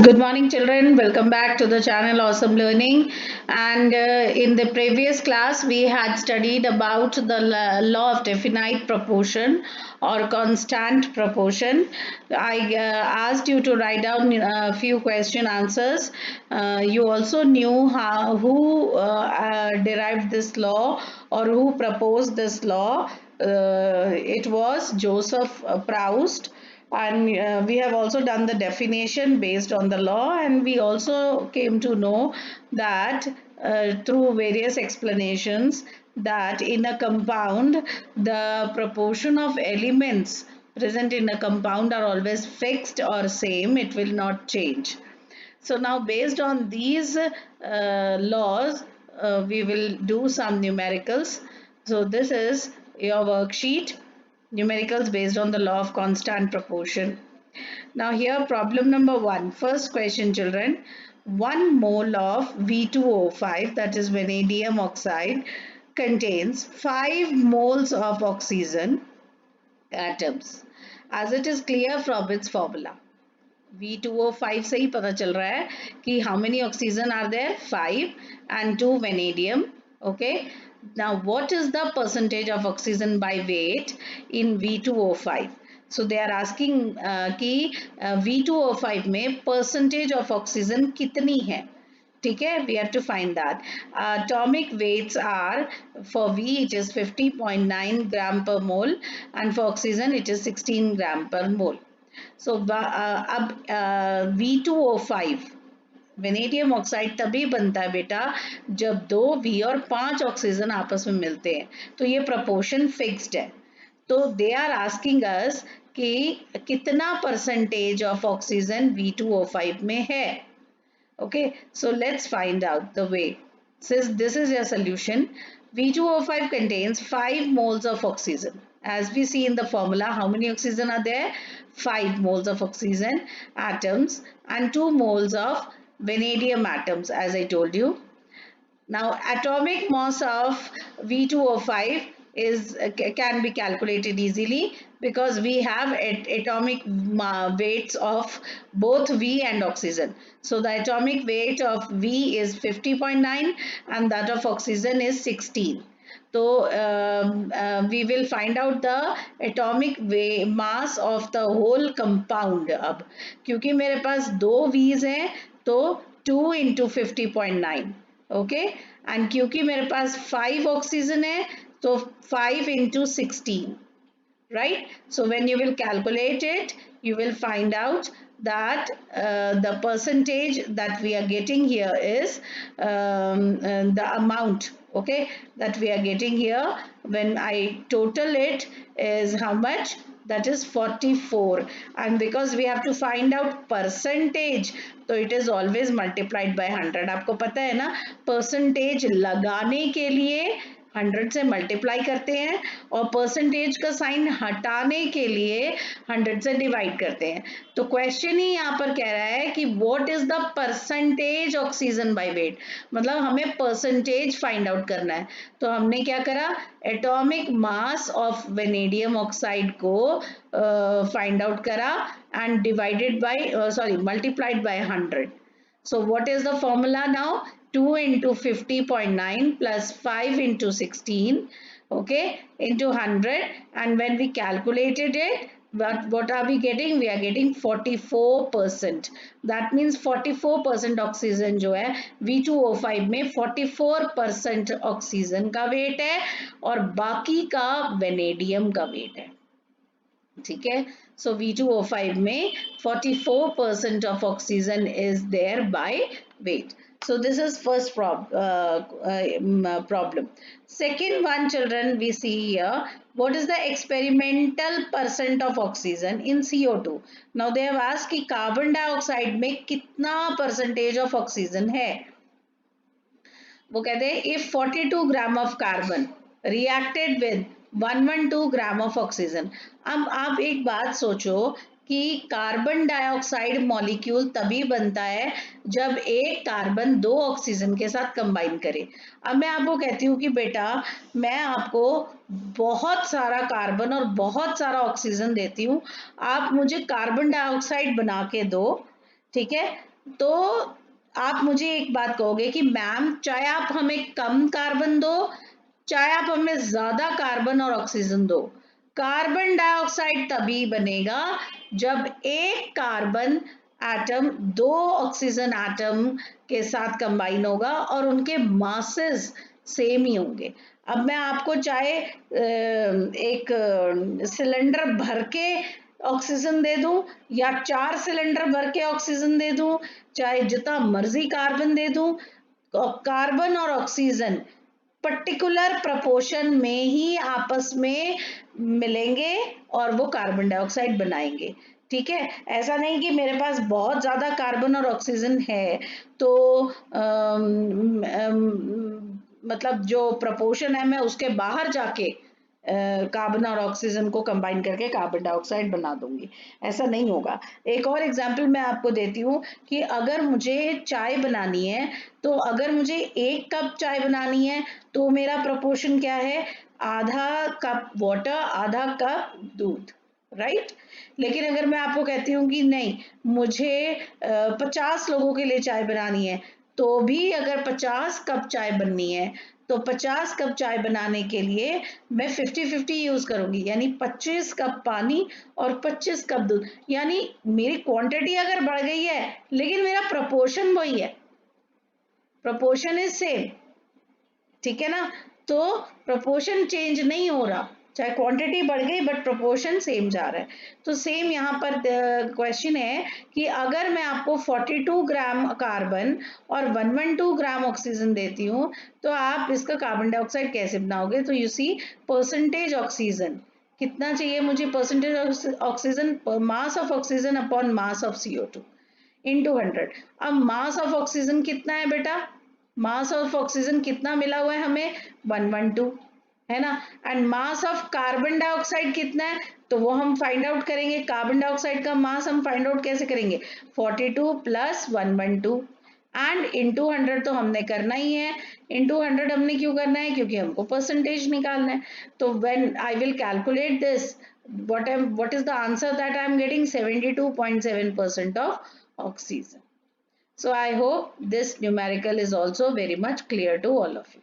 Good morning, children. Welcome back to the channel Awesome Learning. And in the previous class, we had studied about the law of definite proportion or constant proportion. I asked you to write down a few question answers. You also knew who derived this law or who proposed this law. It was Joseph Proust, and we have also done the definition based on the law, and we also came to know that through various explanations that in a compound the proportion of elements present in a compound are always fixed or same, it will not change. So now based on these laws, we will do some numericals. So this is your worksheet, numericals based on the law of constant proportion. Now here problem number 1. First question, children. 1 mole of V2O5, that is vanadium oxide, contains 5 moles of oxygen atoms, as it is clear from its formula. V2O5 से ही पता चल रहा है कि how many oxygen are there? 5 and 2 vanadium. Okay. Now what is the percentage of oxygen by weight in V2O5? So they are asking कि V2O5 में percentage of oxygen कितनी है? ठीक है, we have to find that. Atomic weights are, for V it is 50.9 gram per mole, and for oxygen it is 16 gram per mole. So अब V2O5 vanadium oxide तभी बनता है बेटा जब 2 V और 5 ऑक्सीजन आपस में मिलते हैं, तो ये प्रोपोर्शन फिक्स्ड है. तो दे आर आस्किंग अस कि कितना परसेंटेज ऑफ ऑक्सीजन V2O5 में है. Okay, so let's find out the way. Since this is your solution, V2O5 contains 5 moles of oxygen. As we see in the formula, how many oxygen are there? 5 moles of oxygen atoms and 2 moles of vanadium atoms, as I told you. Now, atomic mass of V2O5 can be calculated easily because we have atomic weights of both V and oxygen. So the atomic weight of V is 50.9 and that of oxygen is 16. So we will find out the atomic mass of the whole compound. अब क्योंकि मेरे पास 2 V's हैं तो 2 into 50.9. Okay, and क्योंकि मेरे पास 5 oxygen है तो 5 into 16, right? So when you will calculate it, you will find out that the percentage that we are getting here is the amount, okay, that we are getting here when I total it is how much? That is 44, and because we have to find out percentage, तो it is always multiplied by 100. आपको पता है ना, percentage लगाने के लिए 100 से multiply करते हैं और परसेंटेज का साइन हटाने के लिए 100 से डिवाइड करते हैं. तो क्वेश्चन ही यहाँ पर कह रहा है कि what is the percentage oxygen by weight, मतलब हमें परसेंटेज फाइंड आउट करना है. तो हमने क्या करा, atomic mass of vanadium oxide को फाइंड आउट करा and divided by multiplied by 100. So what is the formula now? 2 into 50.9 plus 5 into 16, okay, into 100, and when we calculated it, what are we getting? We are getting 44%. that means 44% oxygen जो है V2O5 में 44% oxygen का wait है और बाकी का vanadium का wait है. ठीक है, so V2O5 में 44% of oxygen is there by weight. So this is first problem. Second one, children, we see here, what is the experimental percent of oxygen in CO2? Now they have asked कि carbon dioxide में कितना percentage of oxygen है. वो कहते हैं if 42 gram of carbon reacted with 112 gram of oxygen. अब आप एक बात सोचो कि कार्बन डाइऑक्साइड मॉलिक्यूल तभी बनता है जब एक कार्बन 2 ऑक्सीजन के साथ कंबाइन करे. अब मैं आपको कहती हूँ कि बेटा मैं आपको बहुत सारा कार्बन और बहुत सारा ऑक्सीजन देती हूँ, आप मुझे कार्बन डाइऑक्साइड बना के दो, ठीक है, तो आप मुझे एक बात कहोगे कि मैम चाहे आप हमें कम कार्बन दो, चाहे आप हमें ज्यादा कार्बन और ऑक्सीजन दो, कार्बन डाइऑक्साइड तभी बनेगा जब एक कार्बन एटम दो ऑक्सीजन एटम के साथ कंबाइन होगा और उनके मासेस सेम ही होंगे। अब मैं आपको चाहे एक सिलेंडर भर के ऑक्सीजन दे दूं या 4 सिलेंडर भर के ऑक्सीजन दे दूं, चाहे जितना मर्जी कार्बन दे दूं, कार्बन और ऑक्सीजन पर्टिकुलर प्रपोर्शन में ही आपस में मिलेंगे और वो कार्बन डाइऑक्साइड बनाएंगे। ठीक है, ऐसा नहीं कि मेरे पास बहुत ज्यादा कार्बन और ऑक्सीजन है तो मतलब जो प्रपोर्शन है मैं उसके बाहर जाके कार्बन और ऑक्सीजन को कंबाइन करके कार्बन डाइऑक्साइड बना दूंगी, ऐसा नहीं होगा। एक और एग्जांपल मैं आपको देती हूँ कि अगर मुझे चाय बनानी है, तो अगर मुझे 1 कप चाय बनानी है तो मेरा प्रपोर्शन क्या है, आधा कप वाटर आधा कप दूध, राइट। लेकिन अगर मैं आपको कहती हूँ कि नहीं मुझे 50 लोगों के लिए चाय बनानी है, तो भी अगर 50 कप चाय बननी है तो 50 कप चाय बनाने के लिए मैं 50-50 यूज करूंगी, यानी 25 कप पानी और 25 कप दूध, यानी मेरी क्वांटिटी अगर बढ़ गई है लेकिन मेरा प्रपोर्शन वही है, प्रपोर्शन इज सेम। ठीक है ना, तो प्रोपोर्शन चेंज नहीं हो रहा, चाहे क्वांटिटी बढ़ गई बट प्रोपोर्शन सेम जा रहा है। तो सेम यहाँ पर क्वेश्चन है कि अगर मैं आपको 42 ग्राम कार्बन और 112 ग्राम ऑक्सीजन देती हूँ तो आप इसका कार्बन डाइऑक्साइड कैसे बनाओगे। तो यू सी परसेंटेज ऑक्सीजन कितना चाहिए मुझे, percentage oxygen mass of oxygen upon mass of CO2 into 100। अब मास ऑफ ऑक्सीजन कितना है बेटा, मास ऑफ ऑक्सीजन कितना मिला हुआ है हमें, 112 है ना। And mass of carbon dioxide कितना है, तो वो हम फाइंड आउट करेंगे, कार्बन डाइऑक्साइड का मास हम फाइंड आउट कैसे करेंगे, 42 प्लस 112 एंड इंटू 100 तो हमने करना ही है। इंटू 100 हमने क्यों करना है, क्योंकि हमको परसेंटेज निकालना है। तो when I will calculate this, what is the answer that I am getting, 72.7% of oxygen. So I hope this numerical is also very much clear to all of you.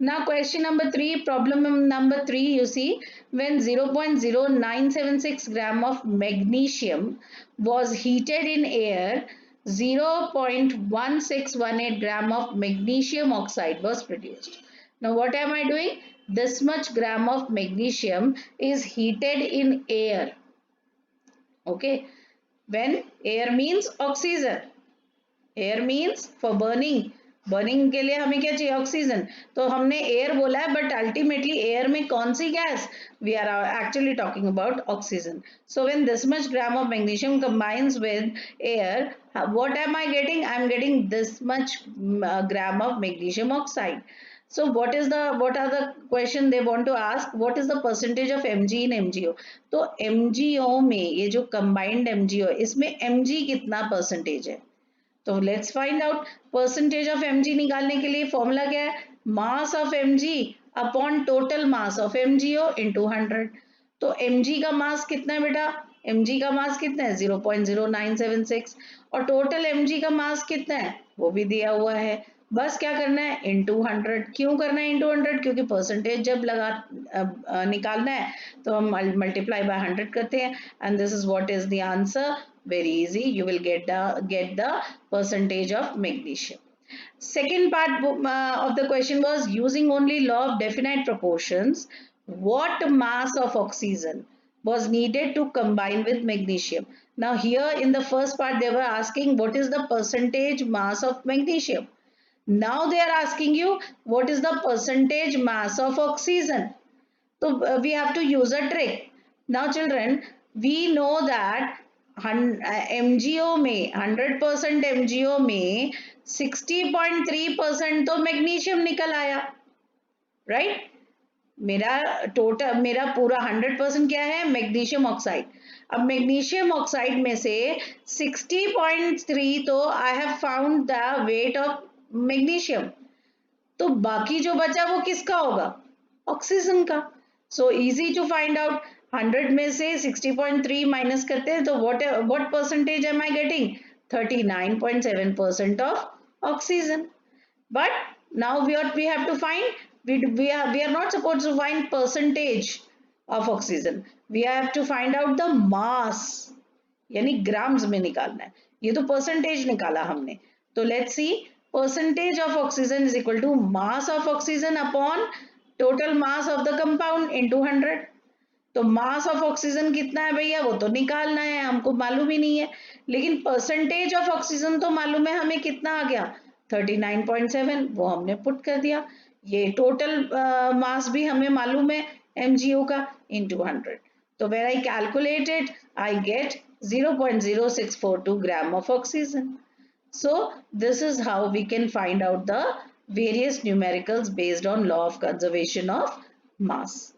Now question number 3, problem number 3, you see when 0.0976 gram of magnesium was heated in air, 0.1618 gram of magnesium oxide was produced. Now what am I doing? This much gram of magnesium is heated in air. Okay, when air means oxygen, air means for burning, burning के लिए हमें क्या चाहिए, oxygen. तो हमने air बोला है but ultimately air में कौन सी gas, we are actually talking about oxygen. So when this much gram of magnesium combines with air, what am I getting, I am getting this much gram of magnesium oxide. So what are the question they want to ask, what is the percentage of Mg in MgO। तो MgO में ये जो combined MgO इसमें Mg कितना percentage है, तो let's find out. Percentage of Mg निकालने के लिए फॉर्मूला क्या है, mass of Mg upon total mass of MgO into 100। तो Mg का मास कितना है बेटा, Mg का मास कितना है 0.0976 और टोटल Mg का मास कितना है वो भी दिया हुआ है, बस क्या करना है इंटू 100। क्यों करना है इंटू 100, क्योंकि परसेंटेज जब निकालना है तो हम मल्टीप्लाई बाय 100 करते हैं and this is what is the answer, very easy, you will get the percentage of magnesium. Second part of the question was using only law of definite proportions, what mass of oxygen was needed to combine with magnesium. Now here in the first part they were asking what is the percentage mass of magnesium, now they are asking you what is the percentage mass of oxygen. So we have to use a trick. Now children, we know that MgO में 100% MgO में 60.3% तो magnesium निकल आया, right. मेरा total, मेरा पूरा 100% क्या है, मैग्नीशियम ऑक्साइड। अब मैग्नीशियम ऑक्साइड में से 60.3 तो I have found the weight of magnesium, तो बाकी जो बचा वो किसका होगा, ऑक्सीजन का। So easy to find out, 100 में से 60.3 माइनस करते हैं तो what percentage am I getting, 39.7% of oxygen. But now we have to find, we are not supposed to find percentage of oxygen. We have to find out the mass, यानी grams में निकालना है. ये तो percentage निकाला हमने. तो let's see, percentage of oxygen is equal to mass of oxygen upon total mass of the compound into 100. तो मास ऑफ ऑक्सीजन कितना है भैया, वो तो निकालना है, हमको मालूम ही नहीं है. लेकिन परसेंटेज ऑफ ऑक्सीजन तो मालूम है हमें, कितना आ गया 39.7, वो हमने पुट कर दिया. ये टोटल मास भी हमें मालूम है mgo का, इनटू 100. तो when I calculate it, I get 0.0642 gram of oxygen. So this is how we can find out the various numericals based on law of conservation of mass.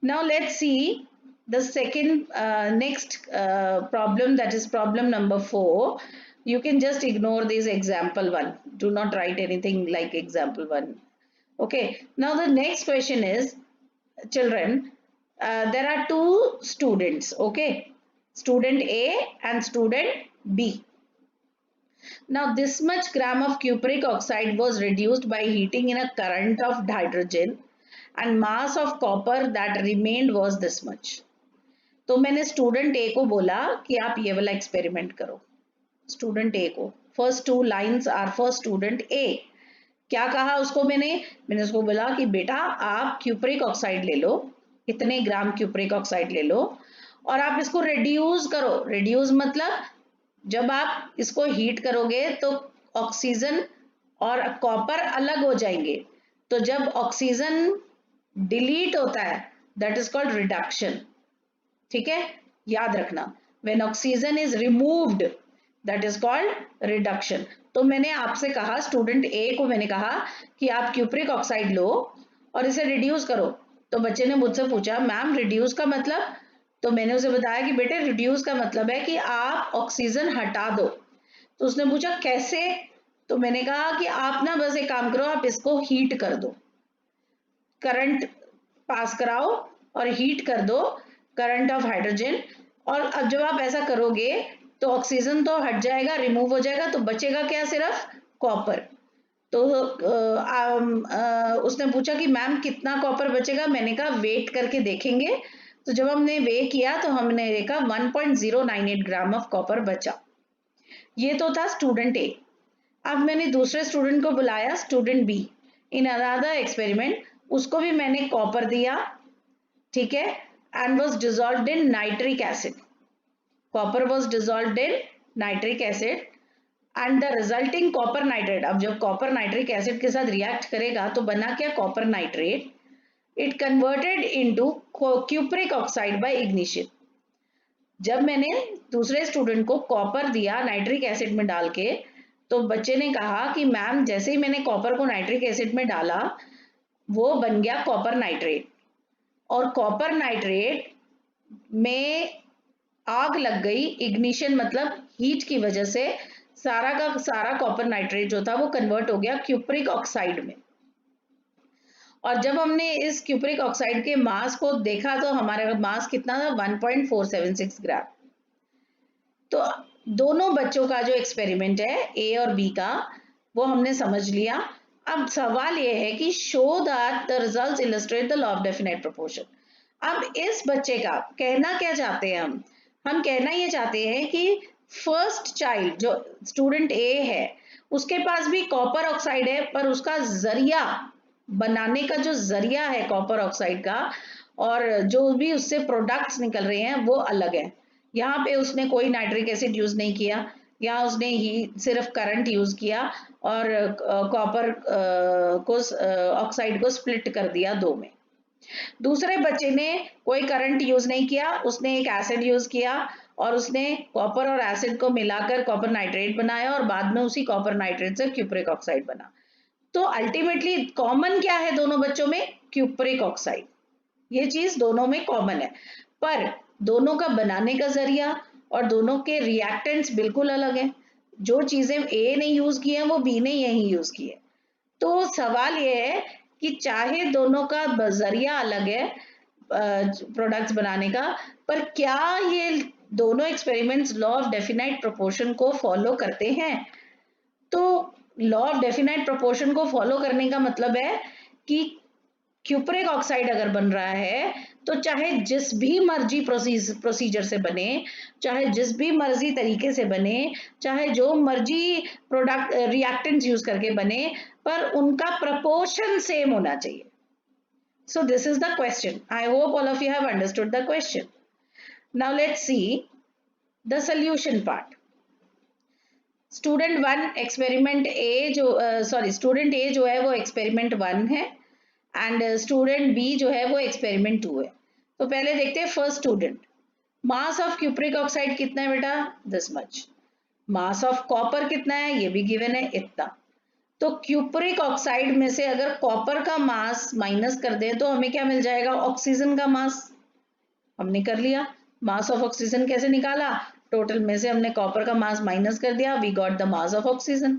Now let's see the second next problem, that is problem number 4. You can just ignore this example 1. Do not write anything like example 1. Okay. Now the next question is, children, there are two students, okay, student A and student B. Now this much gram of cupric oxide was reduced by heating in a current of hydrogen and mass of copper that remained was this much. तो मैंने student A को बोला कि आप ये वाला experiment करो. Student A को, first two lines are for student A. क्या कहा उसको मैंने उसको बोला कि बेटा आप क्यूप्रिक ऑक्साइड ले लो, इतने ग्राम क्यूप्रिक ऑक्साइड ले लो और आप इसको रिड्यूस करो. रिड्यूस मतलब जब आप इसको हीट करोगे तो ऑक्सीजन और कॉपर अलग हो जाएंगे. तो जब ऑक्सीजन डिलीट होता है दैट इज कॉल्ड रिडक्शन. ठीक है, याद रखना, when oxygen is removed that is called reduction. तो मैंने आपसे कहा, स्टूडेंट ए को मैंने कहा कि आप क्यूप्रिक ऑक्साइड लो और इसे रिड्यूस करो. तो बच्चे ने मुझसे पूछा मैम रिड्यूस का मतलब, तो मैंने उसे बताया कि बेटे रिड्यूस का मतलब है कि आप ऑक्सीजन हटा दो. तो उसने पूछा कैसे, तो मैंने कहा कि आप ना बस एक काम करो, आप इसको हीट कर दो, करंट पास कराओ और हीट कर दो, करंट ऑफ हाइड्रोजन. और अब जब आप ऐसा करोगे तो ऑक्सीजन तो हट जाएगा, रिमूव हो जाएगा, तो बचेगा क्या, सिर्फ कॉपर. तो उसने पूछा कि मैम कितना कॉपर बचेगा. मैंने कहा वेट करके देखेंगे. तो जब हमने वे किया तो हमने देखा 1.098 ग्राम ऑफ कॉपर बचा. ये तो था स्टूडेंट ए. अब मैंने दूसरे स्टूडेंट को बुलाया, student B, in another experiment. उसको भी मैंने कॉपर दिया, ठीक है, and was dissolved in nitric acid. Copper was dissolved in nitric acid and the resulting copper nitrate. अब जब कॉपर नाइट्रिक एसिड के साथ रिएक्ट करेगा तो बना क्या, copper nitrate. It converted into cupric oxide by ignition. जब मैंने दूसरे स्टूडेंट को कॉपर दिया नाइट्रिक एसिड में डाल के, तो बच्चे ने कहा कि मैम जैसे ही मैंने कॉपर को नाइट्रिक एसिड में डाला वो बन गया कॉपर नाइट्रेट. और कॉपर नाइट्रेट में आग लग गई, इग्निशन मतलब हीट की वजह से सारा का सारा कॉपर नाइट्रेट जो था वो कन्वर्ट हो गया क्यूप्रिक ऑक्साइड में. और जब हमने इस क्यूप्रिक ऑक्साइड के मास को देखा तो हमारा मास कितना था, 1.476 ग्राम. तो दोनों बच्चों का जो एक्सपेरिमेंट है ए और बी का वो हमने समझ लिया. अब सवाल ये है कि show that the results illustrate the law of definite proportion. अब इस बच्चे का कहना क्या चाहते हैं हम कहना ये चाहते हैं कि फर्स्ट चाइल्ड जो स्टूडेंट ए है उसके पास भी कॉपर ऑक्साइड है, पर उसका जरिया बनाने का जो जरिया है कॉपर ऑक्साइड का और जो भी उससे प्रोडक्ट्स निकल रहे हैं वो अलग है. यहाँ पे उसने कोई नाइट्रिक एसिड यूज नहीं किया, यहाँ उसने ही सिर्फ करंट यूज किया और कॉपर को ऑक्साइड को स्प्लिट कर दिया दो में. दूसरे बच्चे ने कोई करंट यूज नहीं किया, उसने एक एसिड यूज किया और उसने कॉपर और एसिड को मिलाकर कॉपर नाइट्रेट बनाया और बाद में उसी कॉपर नाइट्रेट से क्यूप्रिक ऑक्साइड बना. तो अल्टीमेटली कॉमन क्या है दोनों बच्चों में, क्यूप्रिक ऑक्साइड. ये चीज दोनों में कॉमन है, पर दोनों का बनाने का जरिया और दोनों के रिएक्टेंट्स बिल्कुल अलग हैं. जो चीजें ए ने यूज की हैं वो बी ने यही यूज की है. तो सवाल ये है कि चाहे दोनों का जरिया अलग है प्रोडक्ट्स बनाने का, पर क्या ये दोनों experiments law of definite proportion को फॉलो करते हैं। तो लॉ ऑफ डेफिनाइट प्रोपोर्शन को फॉलो करने का मतलब है कि क्यूपरिक ऑक्साइड अगर बन रहा है तो चाहे जिस भी मर्जी प्रोसीजर से बने, चाहे जिस भी मर्जी तरीके से बने, चाहे जो मर्जी प्रोडक्ट रिएक्टेंट्स यूज करके बने, पर उनका प्रपोर्शन सेम होना चाहिए। So this is the question. I hope all of you have understood the question. Now let's see the solution part. Student one experiment A student A जो है वो experiment one है एंड स्टूडेंट बी जो है वो experiment to है। तो पहले देखते हैं first student. Mass of cupric oxide कितना है बेटा? This much. Mass of copper कितना है? ये भी गिवन है, इतना। तो क्यूप्रिक ऑक्साइड में से अगर कॉपर का मास माइनस कर दें तो हमें क्या मिल जाएगा? ऑक्सीजन का मास। हमने कर लिया। मास ऑफ ऑक्सीजन कैसे निकाला? टोटल में से हमने कॉपर का मास माइनस कर दिया, we got the mass of oxygen.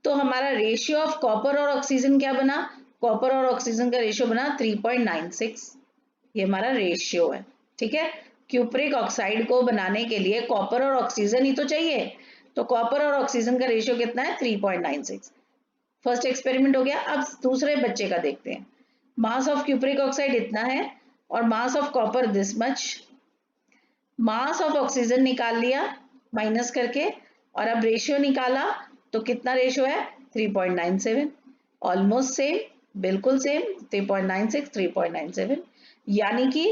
तो हमारा रेशियो ऑफ कॉपर और ऑक्सीजन क्या बना? कॉपर और ऑक्सीजन का रेशियो बना 3.96। ये हमारा रेशियो है, ठीक है। क्यूप्रिक ऑक्साइड को बनाने के लिए कॉपर और ऑक्सीजन ही तो चाहिए, तो कॉपर और ऑक्सीजन का रेशियो कितना है? 3.96। फर्स्ट एक्सपेरिमेंट हो गया। अब दूसरे बच्चे का देखते हैं। मास ऑफ क्यूप्रिक ऑक्साइड इतना है और mass of copper this much. Mass of oxygen निकाल लिया माइनस करके, और अब रेशियो निकाला तो कितना रेशियो है? 3.97। ऑलमोस्ट सेम, बिल्कुल सेम। 3.96 3.97, यानी कि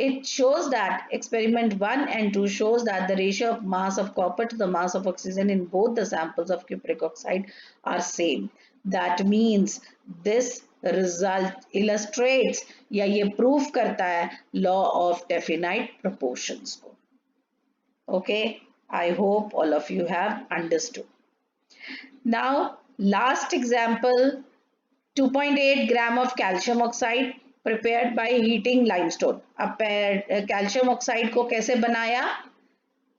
it shows that experiment 1 and 2 shows that the ratio of mass of copper to the mass of oxygen in both the samples of cupric oxide are same. That means this result illustrates या ये proof करता है law of definite proportions को। Okay, I hope all of you have understood. Now last example, 2.8 gram of calcium oxide prepared by heating limestone. अब calcium oxide को कैसे बनाया?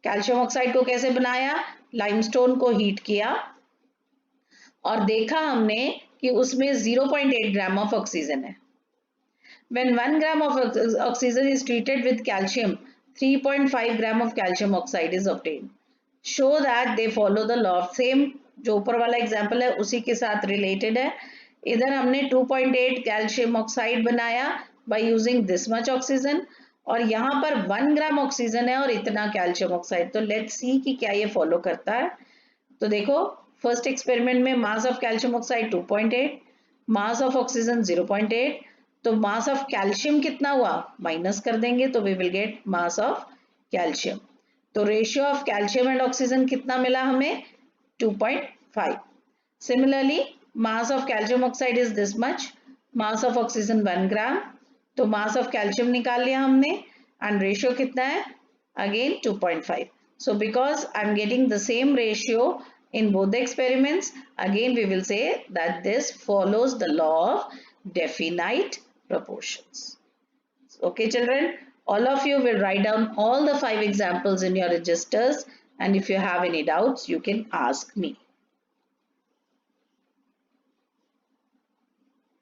Calcium oxide को कैसे बनाया? लाइमस्टोन को हीट किया और देखा हमने कि उसमें 0.8 ग्राम ऑफ ऑक्सीजन है। When 1 gram of oxygen is treated with calcium, 3.5 gram of calcium oxide is obtained. Show that they follow the law of same। जो ऊपर वाला एग्जाम्पल है उसी के साथ रिलेटेड है। इधर हमने 2.8 कैल्शियम ऑक्साइड बनाया by using this much oxygen, और यहाँ पर 1 ग्राम ऑक्सीजन है और इतना कैल्शियम ऑक्साइड। तो लेट्स सी कि क्या ये फॉलो करता है। तो देखो फर्स्ट एक्सपेरिमेंट में मास of calcium oxide 2.8, mass of oxygen 0.8, तो मास ऑफ कैल्शियम कितना हुआ? माइनस कर देंगे तो we will get mass of calcium. तो ratio of calcium and oxygen कितना मिला हमें? 2.5। Similarly mass of calcium oxide is this much, mass of oxygen 1 gram, तो mass of calcium निकाल लिया हमने, and ratio कितना है? Again 2.5. So because I'm getting the same ratio in both the experiments, again we will say that this follows the law of definite proportions. Okay children, all of you will write down all the 5 examples in your registers, and if you have any doubts you can ask me.